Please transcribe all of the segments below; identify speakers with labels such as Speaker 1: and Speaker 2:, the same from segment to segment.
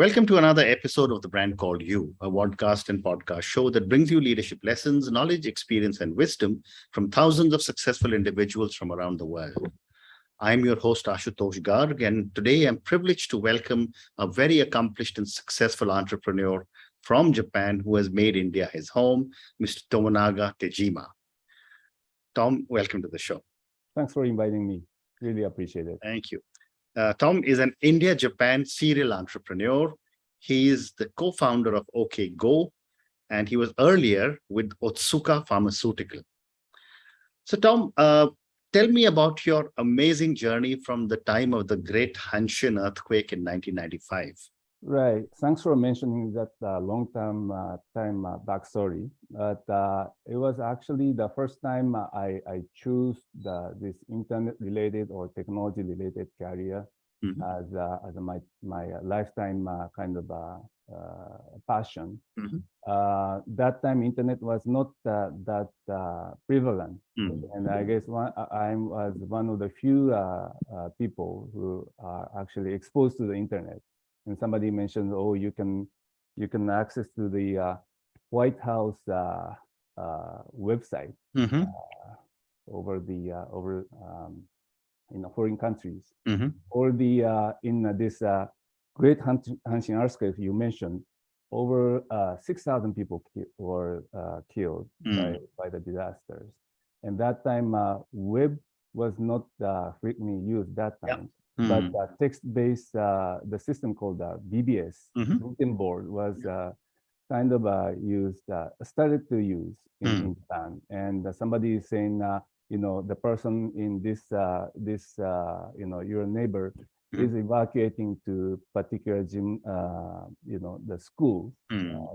Speaker 1: Welcome to another episode of The Brand Called You, a podcast and podcast show that brings you leadership lessons, knowledge, experience, and wisdom from thousands of successful individuals from around the world. I'm your host, Ashutosh Garg, and today I'm privileged to welcome a very accomplished and successful entrepreneur from Japan who has made India his home, Mr. Tomonaga Tejima. Tom, welcome to the show.
Speaker 2: Thanks for inviting me. Really appreciate it.
Speaker 1: Thank you. Tom is an India-Japan serial entrepreneur. He is the co-founder of OkayGo, and he was earlier with Otsuka Pharmaceutical. So, Tom, tell me about your amazing journey from the time of the Great Hanshin Earthquake in 1995.
Speaker 2: Right. Thanks for mentioning that long-term backstory. But it was actually the first time I chose this internet-related or technology-related career as my lifetime kind of passion. That time, internet was not that prevalent, and I guess I was one of the few people who are actually exposed to the internet. And somebody mentioned, oh, you can access to the White House website over foreign countries, or in this Great Hanshin Earthquake you mentioned, over 6,000 people were killed by the disasters. And that time, web was not frequently used that time. But text-based, the system called BBS, bulletin board, was kind of started to use in Japan. And somebody is saying, the person in this, your neighbor is evacuating to particular gym, the school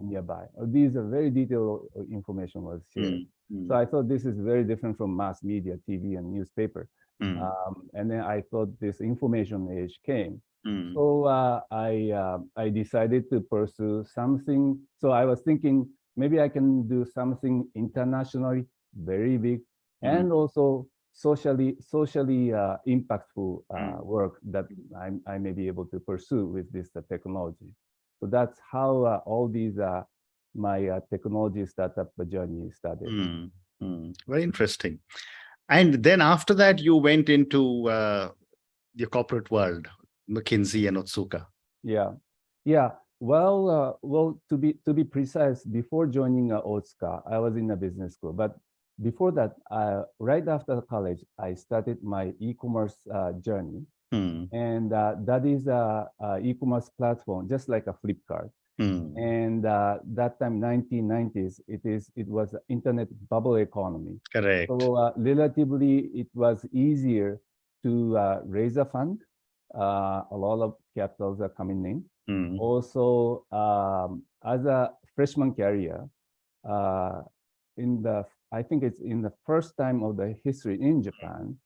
Speaker 2: nearby. These are very detailed information was shared. So I thought this is very different from mass media, TV and newspaper. And then I thought this information age came. So I decided to pursue something. So I was thinking maybe I can do something internationally very big and also socially impactful work that I may be able to pursue with this technology. So that's how all these my technology startup journey started.
Speaker 1: Very interesting. And then after that, you went into the corporate world, McKinsey and Otsuka.
Speaker 2: Yeah. Well, to be precise, before joining Otsuka, I was in a business school. But before that, right after college, I started my e-commerce journey, and that is a e-commerce platform, just like a Flipkart. And that time, 1990s, it was internet bubble economy.
Speaker 1: Correct.
Speaker 2: So relatively, it was easier to raise a fund. A lot of capitals are coming in. Also, as a freshman career, I think it's in the first time of the history in Japan,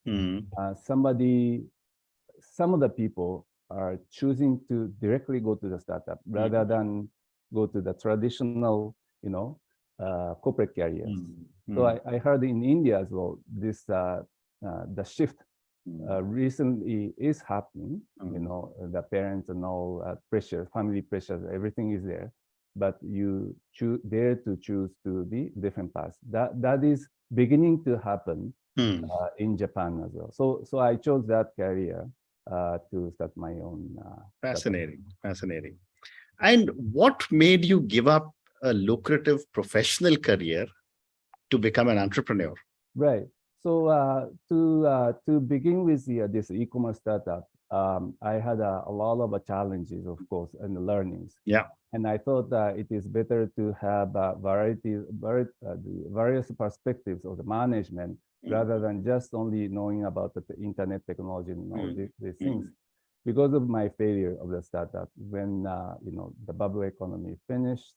Speaker 2: some of the people are choosing to directly go to the startup rather than go to the traditional, corporate careers. So I heard in India as well, this the shift recently is happening. The parents and all pressure, family pressures, everything is there, but you dare to choose to be different paths. That is beginning to happen in Japan as well. So I chose that career to start my own.
Speaker 1: Fascinating. And what made you give up a lucrative professional career to become an entrepreneur?
Speaker 2: Right. So to begin with this e-commerce startup, I had a lot of challenges, of course, and learnings.
Speaker 1: Yeah.
Speaker 2: And I thought that it is better to have the various perspectives of the management rather than just only knowing about the internet technology and all these things. Because of my failure of the startup, when the bubble economy finished,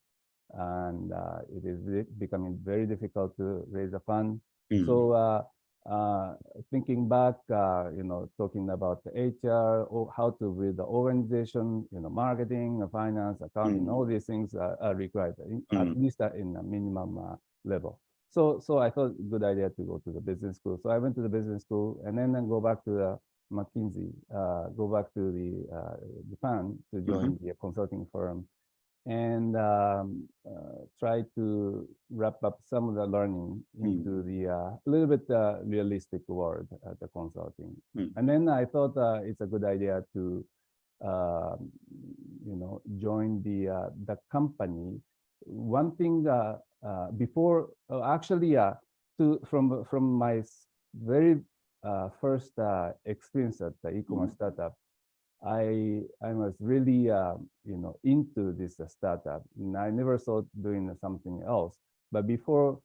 Speaker 2: and it is becoming very difficult to raise a fund. So thinking back, talking about the HR, or how to build the organization, marketing, finance, accounting, all these things are required, at least in a minimum level. So I thought good idea to go to the business school. So I went to the business school and then go back to the McKinsey, go back to the Japan to join the consulting firm, and try to wrap up some of the learning into the little bit realistic world at the consulting. And then I thought it's a good idea to join the company. One thing before actually from my very first experience at the e-commerce startup, I was really into this startup, and I never thought doing something else. But before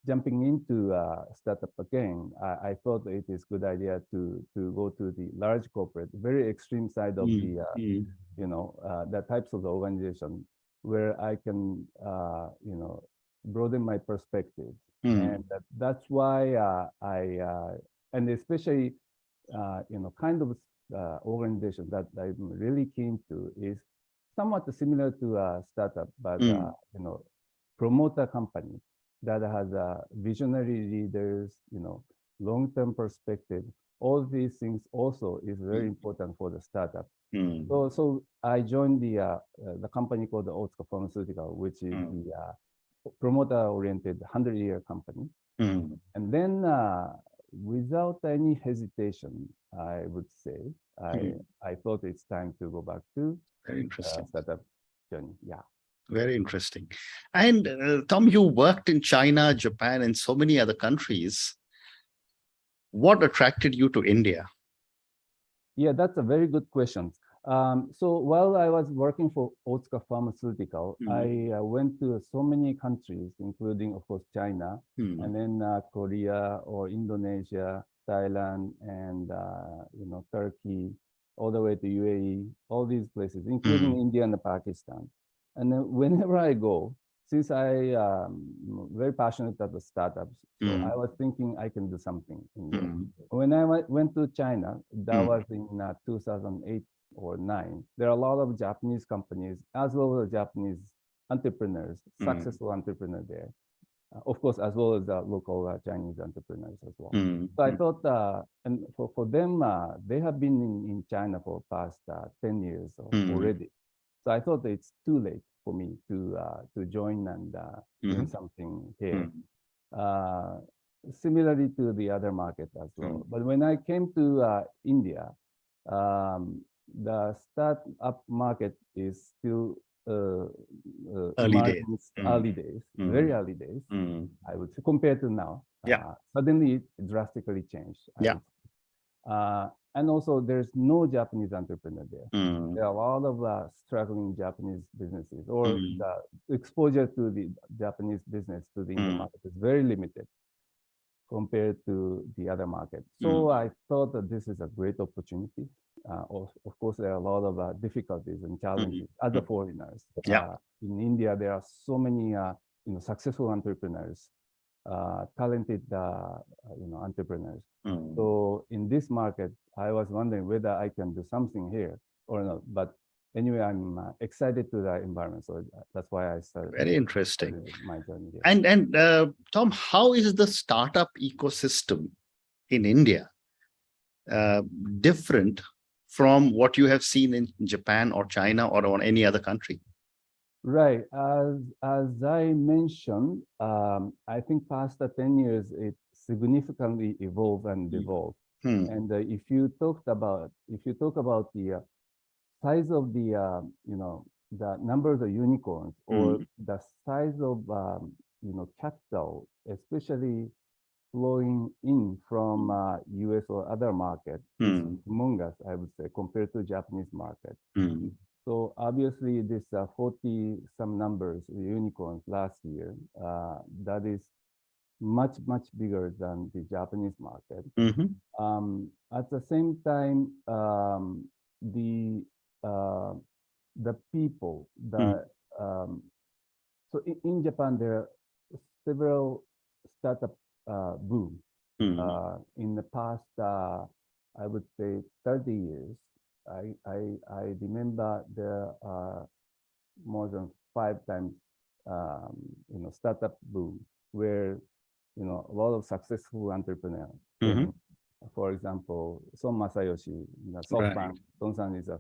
Speaker 2: jumping into startup again, I thought it is good idea to go to the large corporate, very extreme side of the the types of the organization where I can broaden my perspective, and that's why and especially kind of organization that I'm really keen to is somewhat similar to a startup, but promoter company that has visionary leaders, long-term perspective. All these things also is very important for the startup. So I joined the company called the Otsuka Pharmaceutical, which is the promoter-oriented 100-year company. And then without any hesitation, I would say, I thought it's time to go back to
Speaker 1: very interesting
Speaker 2: startup journey. Yeah.
Speaker 1: Very interesting. And Tom, you worked in China, Japan, and so many other countries. What attracted you to India?
Speaker 2: Yeah, that's a very good question. So while I was working for Otsuka Pharmaceutical, I went to so many countries, including, of course, China, and then Korea or Indonesia, Thailand, and Turkey, all the way to UAE, all these places, including India and Pakistan. And then whenever I go, since I very passionate about startups, so I was thinking I can do something in there. When I went to China, that was in 2008 or 9. There are a lot of Japanese companies as well as Japanese entrepreneurs, successful entrepreneurs there. Of course, as well as local Chinese entrepreneurs as well. So I thought, and for them, they have been in China for past 10 years already. So I thought it's too late for me to join and doing something here. Similarly to the other market as well. But when I came to India, the startup market is still
Speaker 1: early days.
Speaker 2: Early days, very early days, I would say, compared to now. Suddenly it drastically changed. And also there's no Japanese entrepreneur there. There are a lot of struggling Japanese businesses, or the exposure to the Japanese business to the Indian market is very limited compared to the other market. So I thought that this is a great opportunity. Of course, there are a lot of difficulties and challenges as a foreigners. In India, there are so many successful entrepreneurs, talented entrepreneurs. So in this market, I was wondering whether I can do something here or not. But anyway, I'm excited to the environment, so that's why I started.
Speaker 1: Very interesting.
Speaker 2: My journey here.
Speaker 1: And Tom, how is the startup ecosystem in India different from what you have seen in Japan or China or on any other country?
Speaker 2: Right. As I mentioned, I think past 10 years, it significantly evolved and devolved. And if you talk about the size of the the number of the unicorns, or the size of capital, especially flowing in from US or other market, is humongous, I would say, compared to Japanese market. So obviously this 40 some numbers unicorns last year, that is much bigger than the Japanese market. At the same time, the people, so in Japan there are several startup boom in the past I would say 30 years. I remember there are more than 5 times startup boom where a lot of successful entrepreneurs for example, Son Masayoshi,
Speaker 1: Right.
Speaker 2: SoftBank, Son-san is a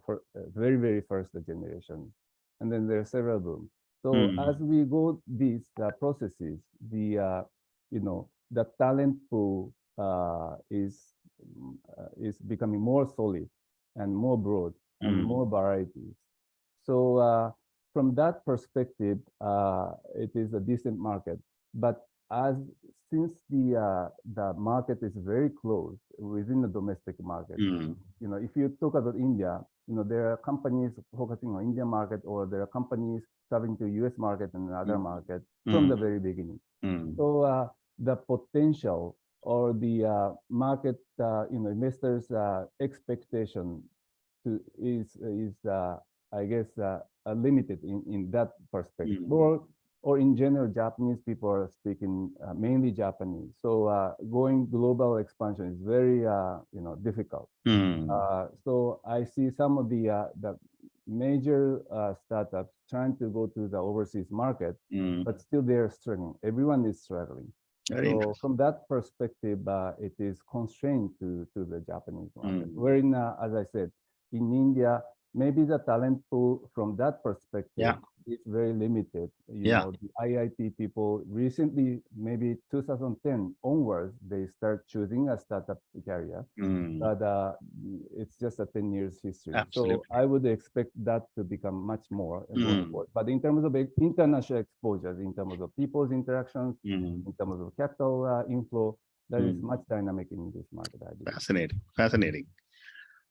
Speaker 2: very, very first generation. And then there are several booms. So as we go these processes, the talent pool is becoming more solid and more broad and more varieties. So from that perspective, it is a decent market. But since the market is very close within the domestic market, if you talk about India, there are companies focusing on Indian market, or there are companies traveling to US market and other market from the very beginning. So the potential or the market, investors' expectation is I guess limited in that perspective. Or in general, Japanese people are speaking mainly Japanese. So going global expansion is very difficult. So I see some of the major startups trying to go to the overseas market, but still they're struggling. Everyone is struggling. So from that perspective, it is constrained to the Japanese market. Wherein, as I said, in India, maybe the talent pool from that perspective is very limited. The IIT people recently, maybe 2010 onwards, they start choosing a startup career. But it's just a 10 years history.
Speaker 1: Absolutely.
Speaker 2: So I would expect that to become much more going forward. But in terms of international exposures, in terms of people's interactions, in terms of capital inflow, that is much dynamic in this market, I believe.
Speaker 1: Fascinating. Fascinating.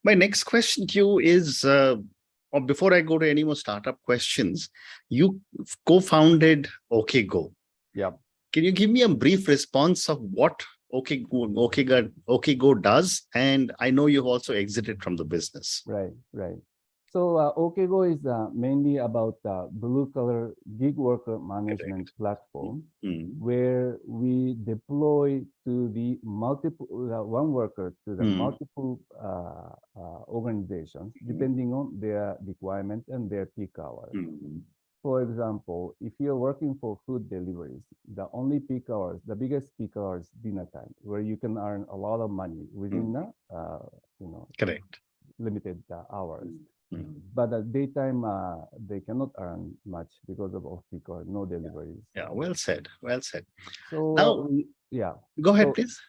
Speaker 1: My next question to you is, or before I go to any more startup questions, you co-founded OkayGo.
Speaker 2: Yeah.
Speaker 1: Can you give me a brief response of what OkayGo does? And I know you've also exited from the business.
Speaker 2: Right. So OkayGo is mainly about blue-collar gig worker management platform, where we deploy to the multiple one worker to the multiple organizations, depending on their requirement and their peak hours. For example, if you're working for food deliveries, the only peak hours, the biggest peak hours, dinner time, where you can earn a lot of money within
Speaker 1: Correct.
Speaker 2: limited hours. But at daytime, they cannot earn much because of off-peak or no deliveries.
Speaker 1: Yeah, well said. Well said.
Speaker 2: So
Speaker 1: now, go ahead, please.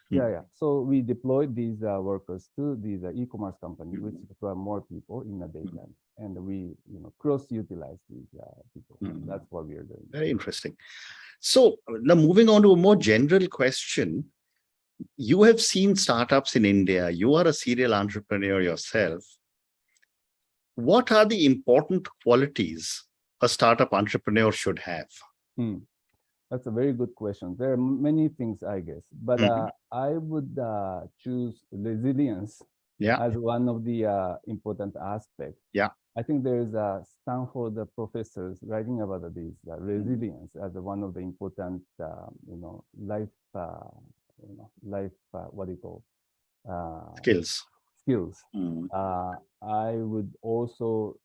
Speaker 2: So we deployed these workers to these e-commerce companies, which require more people in the daytime, and we cross-utilize these people. That's what we are doing.
Speaker 1: Very interesting. So now moving on to a more general question. You have seen startups in India. You are a serial entrepreneur yourself. What are the important qualities a startup entrepreneur should have?
Speaker 2: That's a very good question. There are many things, I guess, but I would choose resilience as one of the important aspects. I think there is a Stanford professors writing about this resilience as one of the important, life, what do you call?
Speaker 1: Skills.
Speaker 2: I would also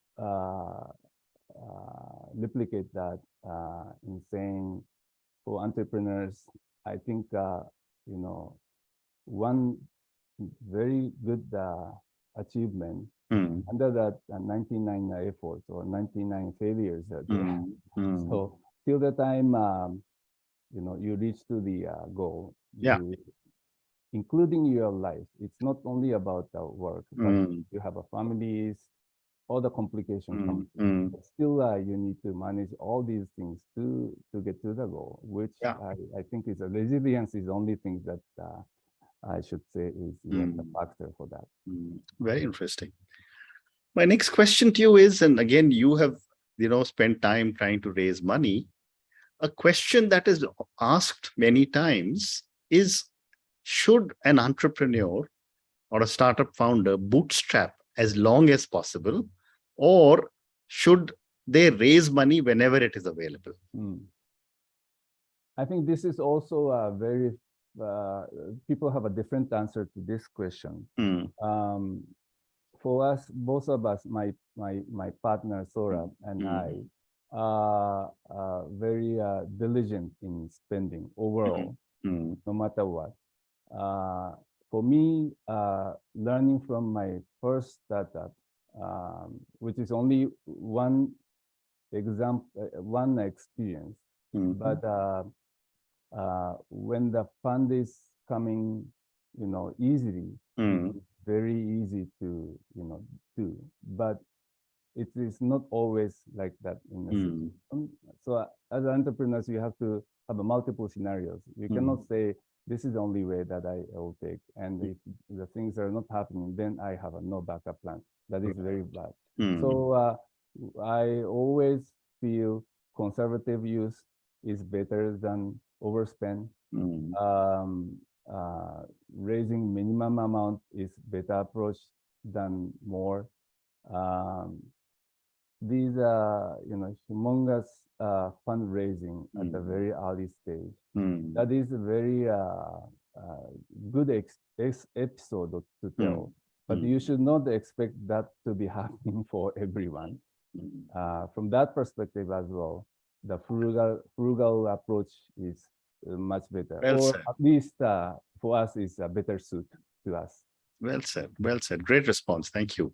Speaker 2: replicate that in saying, for entrepreneurs, I think one very good achievement under that 99 efforts or 99 failures. So till the time you reach to the goal, including your life, it's not only about the work, but you have a families, all the complications come. But still, you need to manage all these things to get to the goal, which I think is a resilience is the only thing that I should say is the factor for that.
Speaker 1: Very interesting. My next question to you is, and again, you have spent time trying to raise money. A question that is asked many times is, should an entrepreneur or a startup founder bootstrap as long as possible, or should they raise money whenever it is available?
Speaker 2: I think this is also a very, people have a different answer to this question. For us, both of us, my partner Sora and I, are very diligent in spending overall, no matter what. for me, learning from my first startup, which is only one example, one experience, but when the fund is coming, easily, it's very easy to, do. But it is not always like that in the system. So as entrepreneurs, you have to have multiple scenarios. You cannot say, this is the only way that I will take. And if the things are not happening, then I have no backup plan. That is very bad. So I always feel conservative use is better than overspend. Raising minimum amount is better approach than more. These humongous fundraising at a very early stage. That is a very good episode to tell, but you should not expect that to be happening for everyone. From that perspective as well, the frugal approach is much better, or at least for us is a better suit to us.
Speaker 1: Well said. Well said. Great response. Thank you.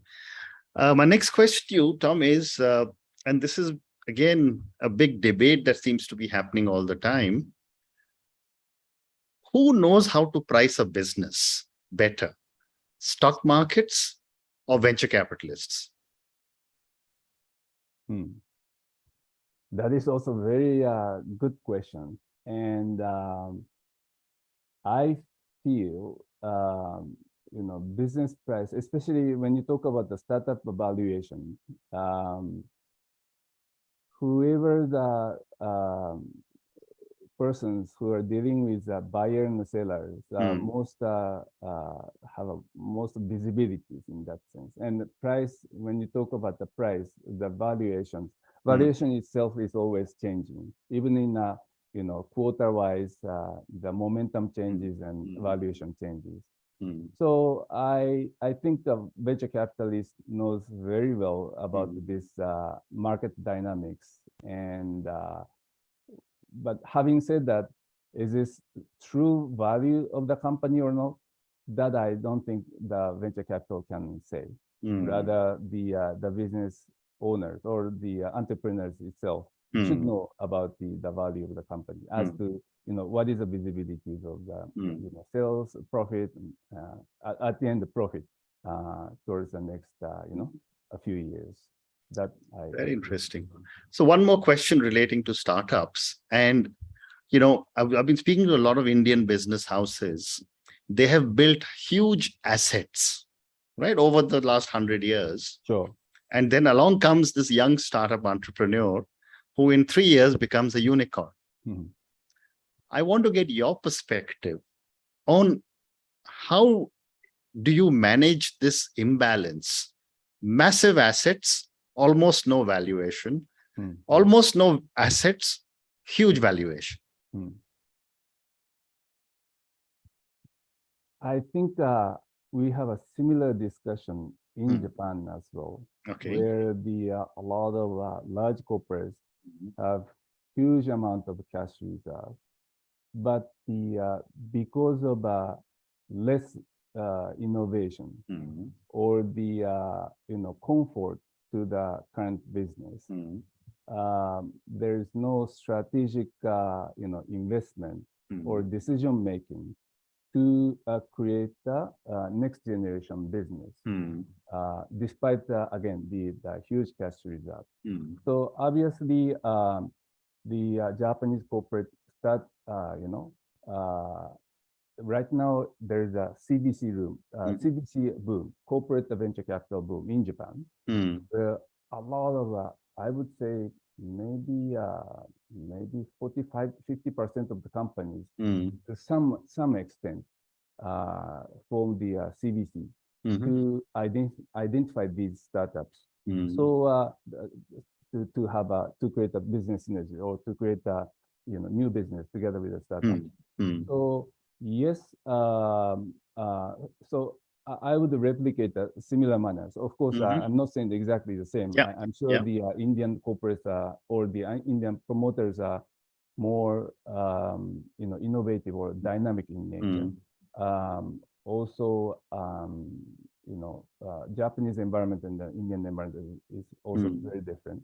Speaker 1: My next question to you, Tom, is, and this is again a big debate that seems to be happening all the time. Who knows how to price a business better, stock markets or venture capitalists?
Speaker 2: That is also a very good question. And I feel, business price, especially when you talk about the startup valuation, whoever the persons who are dealing with the buyer and the sellers, most have most visibilities in that sense. And the price, when you talk about the price, the valuation itself is always changing, even in quarter-wise, the momentum changes and valuation changes. So I think the venture capitalist knows very well about this market dynamics. And but having said that, is this true value of the company or not? That I don't think the venture capital can say. Rather, the business owners or the entrepreneurs itself should know about the value of the company as to what is the visibility of the sales, profit, at the end the profit towards the next a few years.
Speaker 1: Very interesting. So one more question relating to startups, and I've been speaking to a lot of Indian business houses. They have built huge assets, right, over the last 100 years.
Speaker 2: Sure.
Speaker 1: And then along comes this young startup entrepreneur who in 3 years becomes a unicorn. I want to get your perspective on how do you manage this imbalance? Massive assets, almost no valuation, almost no assets, huge valuation.
Speaker 2: I think we have a similar discussion in Japan as well, where a lot of large corporates have huge amount of cash reserve, but because of less innovation or the comfort to the current business, there is no strategic investment or decision making to create the next generation business, despite again the huge cash reserve. So obviously, the Japanese corporate start, right now there's a CVC boom, corporate venture capital boom in Japan. Where a lot of, I would say, maybe 45–50% of the companies, to some extent, form the CVC to identify these startups. So to create a business synergy or to create a new business together with a startup. So yes, so I would replicate a similar manners. Of course, I'm not saying exactly the same. I'm sure the Indian corporates or the Indian promoters are more innovative or dynamic in nature. also, Japanese environment and the Indian environment is also very different.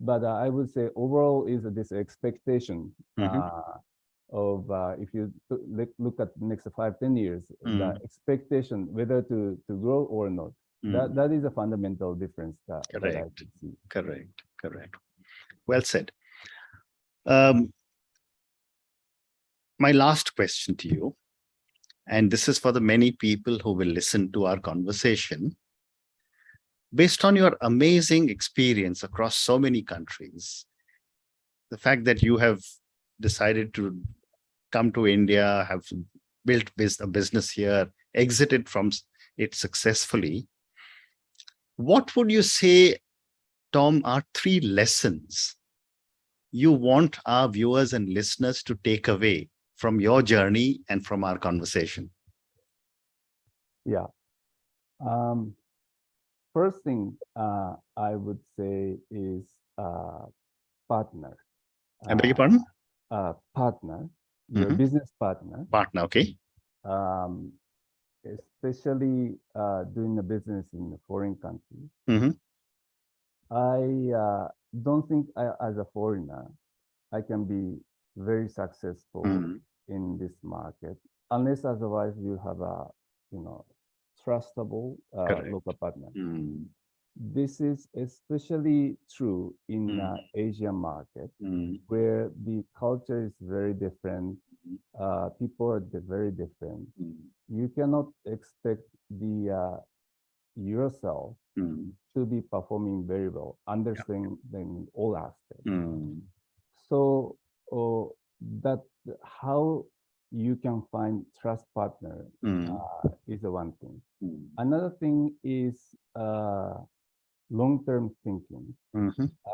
Speaker 2: But I would say overall is this expectation of if you look at the next 5-10 years, the expectation whether to grow or not. That is a fundamental difference that I could see.
Speaker 1: Correct. Well said. My last question to you, and this is for the many people who will listen to our conversation. Based on your amazing experience across so many countries, the fact that you have decided to come to India, have built a business here, exited from it successfully, what would you say, Tom, are 3 lessons you want our viewers and listeners to take away from your journey and from our conversation?
Speaker 2: Yeah. First thing I would say is partner.
Speaker 1: I beg your pardon?
Speaker 2: Partner, your business partner.
Speaker 1: Partner, okay.
Speaker 2: Especially doing a business in a foreign country. I don't think as a foreigner, I can be very successful in this market unless otherwise you have a, trustable local partner. This is especially true in Asian market where the culture is very different. People are very different. You cannot expect the yourself to be performing very well, understanding all aspects. So that how you can find trust partner is the one thing. Another thing is long-term thinking.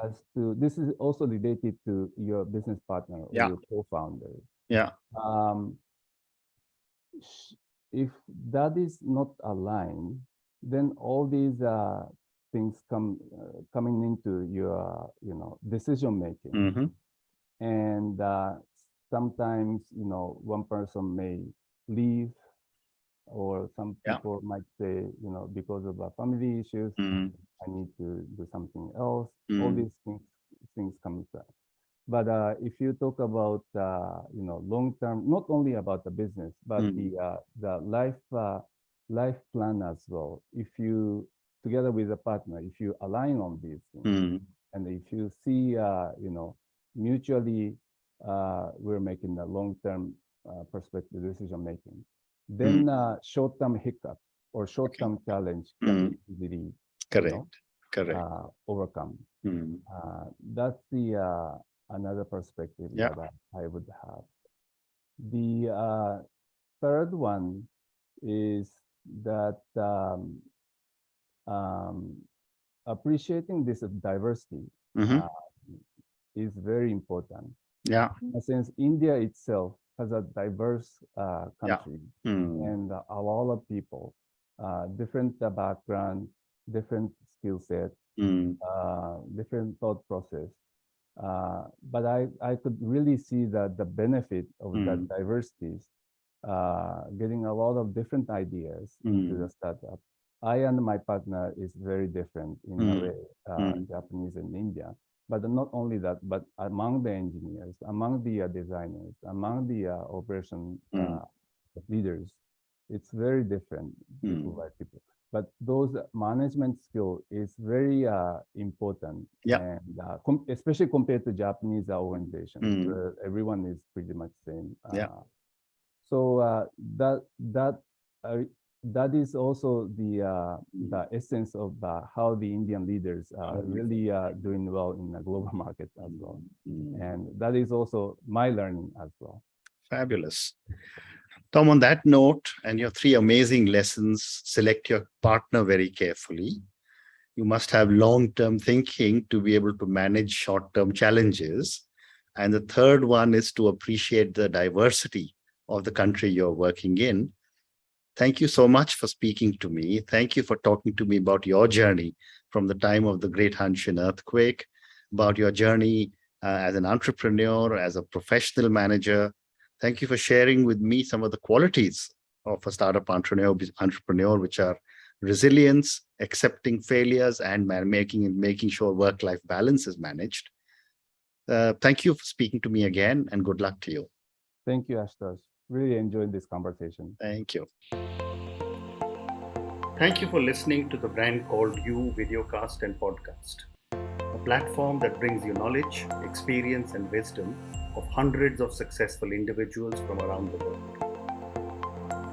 Speaker 2: As to this is also related to your business partner or your co-founder. If that is not aligned, then all these things coming into your decision making, and sometimes one person may leave, or some people might say because of family issues, I need to do something else. All these things come to that. But if you talk about long term, not only about the business, but the life plan as well. If you together with a partner, if you align on these things, and if you see mutually we're making a long term perspective decision making, then short term hiccup or short term challenge can be easily overcome. That's the another perspective that I would have. The third one is that appreciating this diversity is very important. In a sense, India itself has a diverse country and a lot of people, different background, different skill set, different thought process. But I could really see that the benefit of that diversities, getting a lot of different ideas into the startup. I and my partner is very different in a way, Japanese and India. But not only that, but among the engineers, among the designers, among the operation leaders, it's very different people by people. But those management skill is very important, and especially compared to Japanese organizations, where everyone is pretty much same. So that is also the essence of how the Indian leaders are really doing well in the global market as well, and that is also my learning as well.
Speaker 1: Fabulous. Tom, on that note, and your 3 amazing lessons: select your partner very carefully. You must have long-term thinking to be able to manage short-term challenges. And the third one is to appreciate the diversity of the country you're working in. Thank you so much for speaking to me. Thank you for talking to me about your journey from the time of the Great Hanshin Earthquake, about your journey as an entrepreneur, as a professional manager. Thank you for sharing with me some of the qualities of a startup entrepreneur, which are resilience, accepting failures, and making sure work-life balance is managed. Thank you for speaking to me again, and good luck to you.
Speaker 2: Thank you, Ashutosh. Really enjoyed this conversation.
Speaker 1: Thank you. Thank you for listening to the Brand Called You videocast and podcast, a platform that brings you knowledge, experience, and wisdom of hundreds of successful individuals from around the world.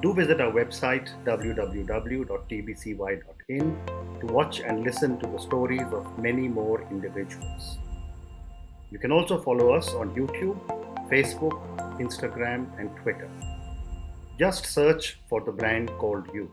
Speaker 1: Do visit our website www.tbcy.in to watch and listen to the stories of many more individuals. You can also follow us on YouTube, Facebook, Instagram, and Twitter. Just search for the Brand Called You.